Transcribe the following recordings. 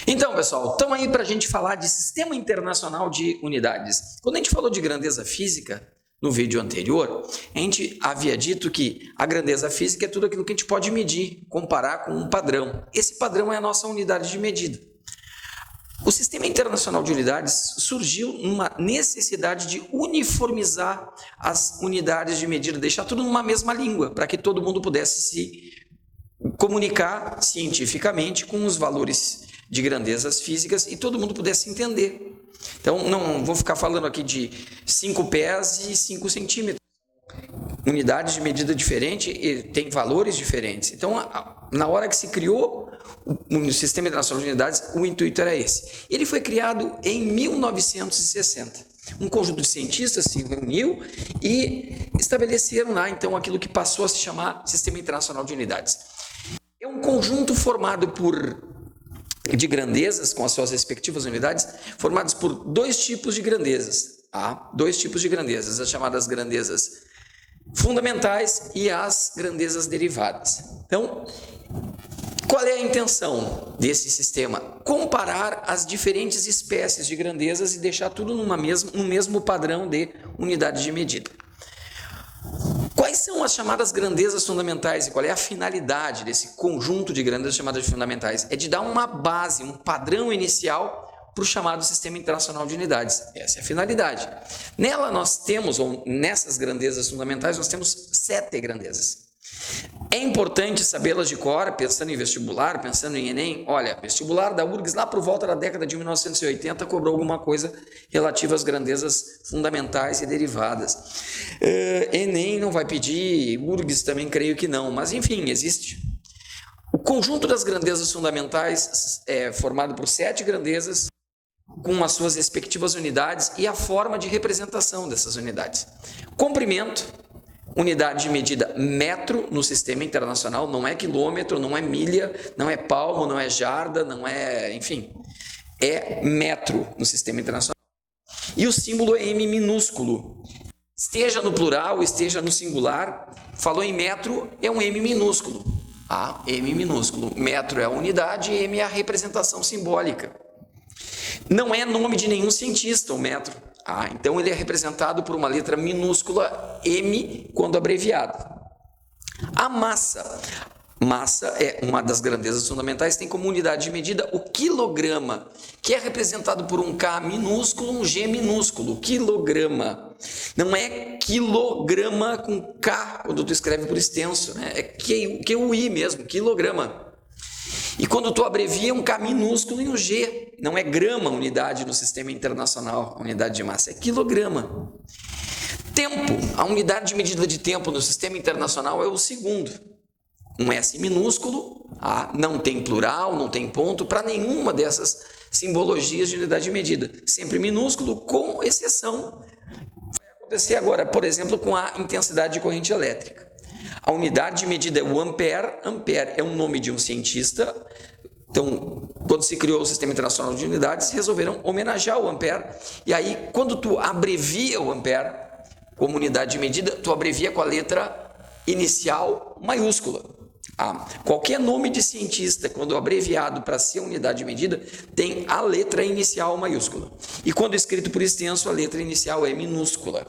Então, pessoal, estamos aí para a gente falar de Sistema Internacional de Unidades. Quando a gente falou de grandeza física, no vídeo anterior, a gente havia dito que a grandeza física é tudo aquilo que a gente pode medir, comparar com um padrão. Esse padrão é a nossa unidade de medida. O Sistema Internacional de Unidades surgiu numa necessidade de uniformizar as unidades de medida, deixar tudo numa mesma língua, para que todo mundo pudesse se comunicar cientificamente com os valores de grandezas físicas e todo mundo pudesse entender. Então, não vou ficar falando aqui de 5 pés e 5 centímetros. Unidades de medida diferente e tem valores diferentes. Então, na hora que se criou o Sistema Internacional de Unidades, o intuito era esse. Ele foi criado em 1960. Um conjunto de cientistas se reuniu e estabeleceram lá, então, aquilo que passou a se chamar Sistema Internacional de Unidades. É um conjunto formado de grandezas, com as suas respectivas unidades, formados por dois tipos de grandezas. Dois tipos de grandezas, as chamadas grandezas fundamentais e as grandezas derivadas. Então, qual é a intenção desse sistema? Comparar as diferentes espécies de grandezas e deixar tudo no mesmo padrão de unidade de medida. Quais são as chamadas grandezas fundamentais e qual é a finalidade desse conjunto de grandezas chamadas fundamentais? É de dar uma base, um padrão inicial para o chamado Sistema Internacional de Unidades. Essa é a finalidade. Nela nós temos, ou nessas grandezas fundamentais, nós temos 7 grandezas. É importante sabê-las de cor, pensando em vestibular, pensando em Enem. Olha, vestibular da URGS lá por volta da década de 1980 cobrou alguma coisa relativa às grandezas fundamentais e derivadas. Enem não vai pedir, URGS também creio que não, mas enfim, existe. O conjunto das grandezas fundamentais é formado por 7 grandezas, com as suas respectivas unidades e a forma de representação dessas unidades. Comprimento, unidade de medida metro no sistema internacional, não é quilômetro, não é milha, não é palmo, não é jarda, não é, enfim, é metro no sistema internacional. E o símbolo é M minúsculo. Esteja no plural, esteja no singular, falou em metro, é um M minúsculo. M minúsculo. Metro é a unidade e M é a representação simbólica. Não é nome de nenhum cientista o metro. Então ele é representado por uma letra minúscula M quando abreviado. A massa. Massa é uma das grandezas fundamentais, tem como unidade de medida o quilograma, que é representado por um K minúsculo, um G minúsculo, quilograma. Não é quilograma com K quando tu escreve por extenso, né? É QI mesmo, quilograma. E quando tu abrevia, é um K minúsculo e um G. Não é grama a unidade no sistema internacional, a unidade de massa, é quilograma. Tempo, a unidade de medida de tempo no sistema internacional é o segundo. Um S minúsculo, não tem plural, não tem ponto, para nenhuma dessas simbologias de unidade de medida. Sempre minúsculo, com exceção. Vai acontecer agora, por exemplo, com a intensidade de corrente elétrica. A unidade de medida é o ampere. Ampere é um nome de um cientista. Então, quando se criou o Sistema Internacional de Unidades, resolveram homenagear o ampere. E aí, quando tu abrevia o ampere como unidade de medida, tu abrevia com a letra inicial maiúscula. Qualquer nome de cientista, quando abreviado para ser unidade de medida, tem a letra inicial maiúscula. E quando escrito por extenso, a letra inicial é minúscula.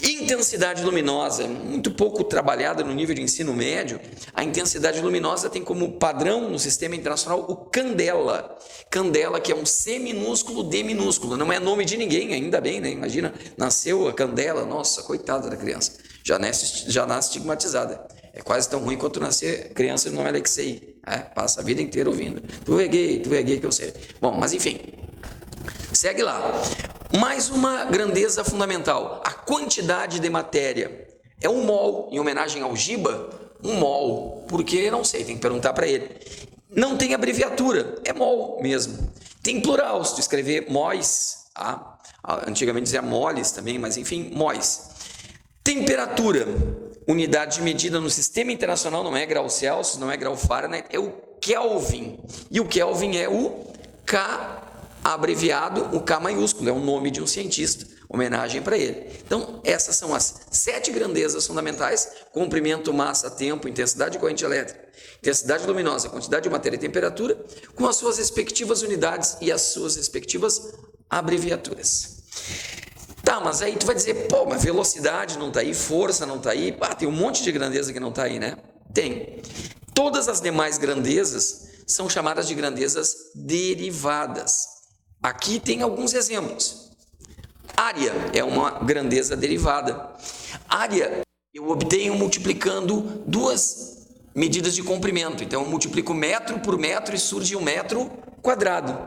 Intensidade luminosa, muito pouco trabalhada no nível de ensino médio. A intensidade luminosa tem como padrão no sistema internacional o candela. Candela, que é um C minúsculo, D minúsculo. Não é nome de ninguém, ainda bem, né? Imagina, nasceu a candela, nossa, coitada da criança. Já nasce estigmatizada. É quase tão ruim quanto nascer criança no nome Alexei. Passa a vida inteira ouvindo. Tu é gay que eu sei. Bom, mas enfim. Segue lá. Mais uma grandeza fundamental, a quantidade de matéria. É um mol, em homenagem ao Giba, um mol, porque não sei, tem que perguntar para ele. Não tem abreviatura, é mol mesmo. Tem plural, se tu escrever móis, antigamente dizia moles também, mas enfim, móis. Temperatura, unidade de medida no sistema internacional, não é grau Celsius, não é grau Fahrenheit, é o Kelvin. E o Kelvin é o K abreviado, o K maiúsculo, é o nome de um cientista. homenagem para ele. Então, essas são as 7 grandezas fundamentais: comprimento, massa, tempo, intensidade de corrente elétrica, intensidade luminosa, quantidade de matéria e temperatura, com as suas respectivas unidades e as suas respectivas abreviaturas. Tá, mas aí tu vai dizer, pô, mas velocidade não tá aí, força não tá aí, tem um monte de grandeza que não tá aí, né? Tem. Todas as demais grandezas são chamadas de grandezas derivadas. Aqui tem alguns exemplos. Área é uma grandeza derivada. Área eu obtenho multiplicando 2 medidas de comprimento. Então eu multiplico metro por metro e surge 1 metro quadrado.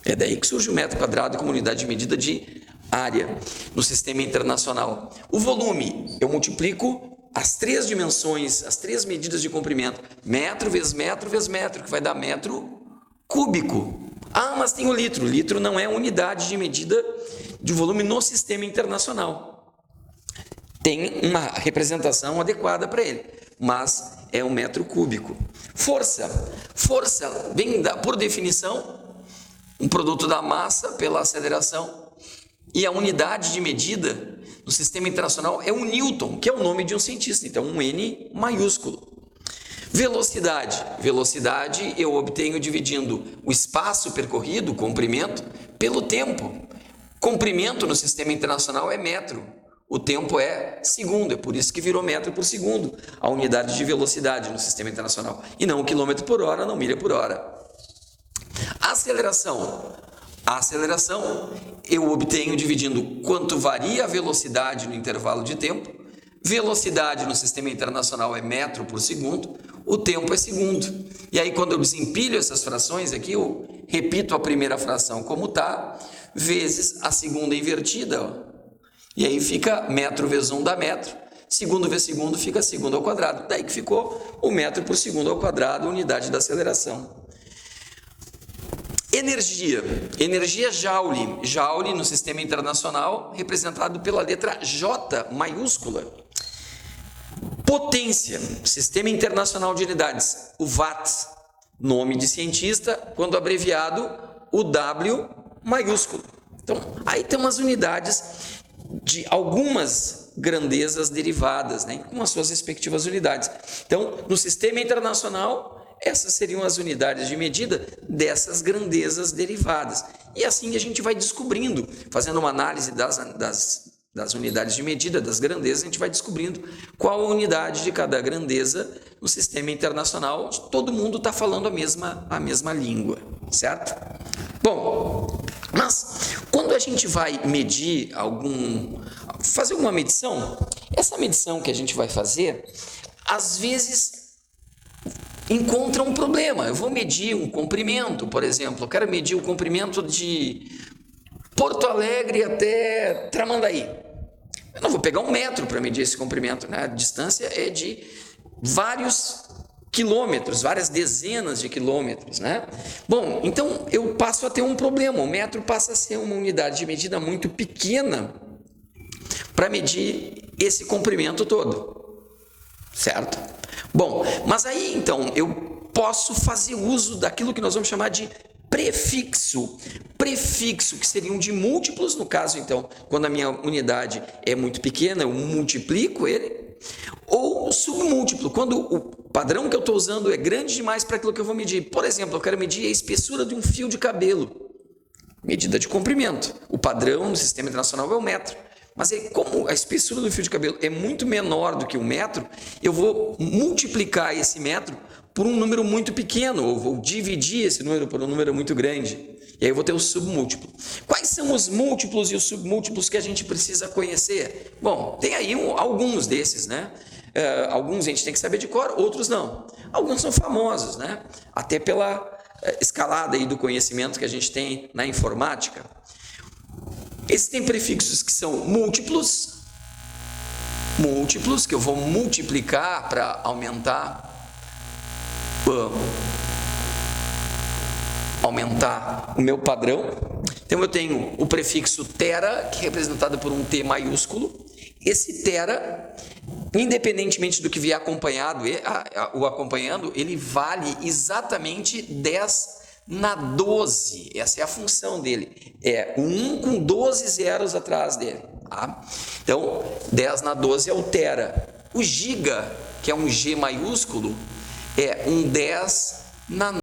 É daí que surge o metro quadrado como unidade de medida de área no sistema internacional. O volume, eu multiplico as 3 dimensões, as 3 medidas de comprimento, metro vezes metro vezes metro, que vai dar metro cúbico. Ah, mas tem o litro. Litro não é unidade de medida de volume no sistema internacional. Tem uma representação adequada para ele, mas é 1 metro cúbico. Força. Força vem, por definição, um produto da massa pela aceleração, e a unidade de medida no sistema internacional é um Newton, que é o nome de um cientista, então um N maiúsculo. Velocidade. Velocidade eu obtenho dividindo o espaço percorrido, o comprimento, pelo tempo. Comprimento no sistema internacional é metro, o tempo é segundo, é por isso que virou metro por segundo, a unidade de velocidade no sistema internacional, e não quilômetro por hora, não milha por hora. Aceleração. A aceleração eu obtenho dividindo quanto varia a velocidade no intervalo de tempo. Velocidade no sistema internacional é metro por segundo, o tempo é segundo. E aí quando eu desempilho essas frações aqui, eu repito a primeira fração como está, vezes a segunda invertida. Ó. E aí fica metro vezes 1 dá metro, segundo vezes segundo fica segundo ao quadrado. Daí que ficou o metro por segundo ao quadrado, unidade da aceleração. Energia. Energia Joule. Joule no sistema internacional, representado pela letra J maiúscula. Potência. Sistema internacional de unidades. O Watt. Nome de cientista, quando abreviado, o W maiúsculo. Então, aí tem umas unidades de algumas grandezas derivadas, né, com as suas respectivas unidades. Então, no sistema internacional, essas seriam as unidades de medida dessas grandezas derivadas. E assim a gente vai descobrindo, fazendo uma análise das unidades de medida, das grandezas, a gente vai descobrindo qual a unidade de cada grandeza no sistema internacional. Todo mundo está falando a mesma língua, certo? Bom, mas quando a gente vai medir fazer uma medição, essa medição que a gente vai fazer, às vezes encontra um problema. Eu vou medir um comprimento, por exemplo, eu quero medir o comprimento de Porto Alegre até Tramandaí. Eu não vou pegar 1 metro para medir esse comprimento, né? A distância é de vários quilômetros, várias dezenas de quilômetros, né? Bom, então eu passo a ter um problema. O metro passa a ser uma unidade de medida muito pequena para medir esse comprimento todo, certo? Bom, mas aí então eu posso fazer uso daquilo que nós vamos chamar de prefixo. Prefixo, que seriam de múltiplos, no caso então, quando a minha unidade é muito pequena, eu multiplico ele, ou submúltiplo, quando o padrão que eu estou usando é grande demais para aquilo que eu vou medir. Por exemplo, eu quero medir a espessura de um fio de cabelo, medida de comprimento. O padrão no sistema internacional é o metro. Mas como a espessura do fio de cabelo é muito menor do que 1 metro, eu vou multiplicar esse metro por um número muito pequeno, ou vou dividir esse número por um número muito grande. E aí eu vou ter o submúltiplo. Quais são os múltiplos e os submúltiplos que a gente precisa conhecer? Bom, tem aí alguns desses, né? Alguns a gente tem que saber de cor, outros não. Alguns são famosos, né? Até pela escalada aí do conhecimento que a gente tem na informática. Existem prefixos que são múltiplos, que eu vou multiplicar para aumentar o meu padrão. Então eu tenho o prefixo tera, que é representado por um T maiúsculo. Esse tera, independentemente do que vier acompanhado, o acompanhando, ele vale exatamente 10 na 12. Essa é a função dele. É 1 com 12 zeros atrás dele. Tá? Então, 10 na 12 é o tera. O giga, que é um G maiúsculo, é um 10 na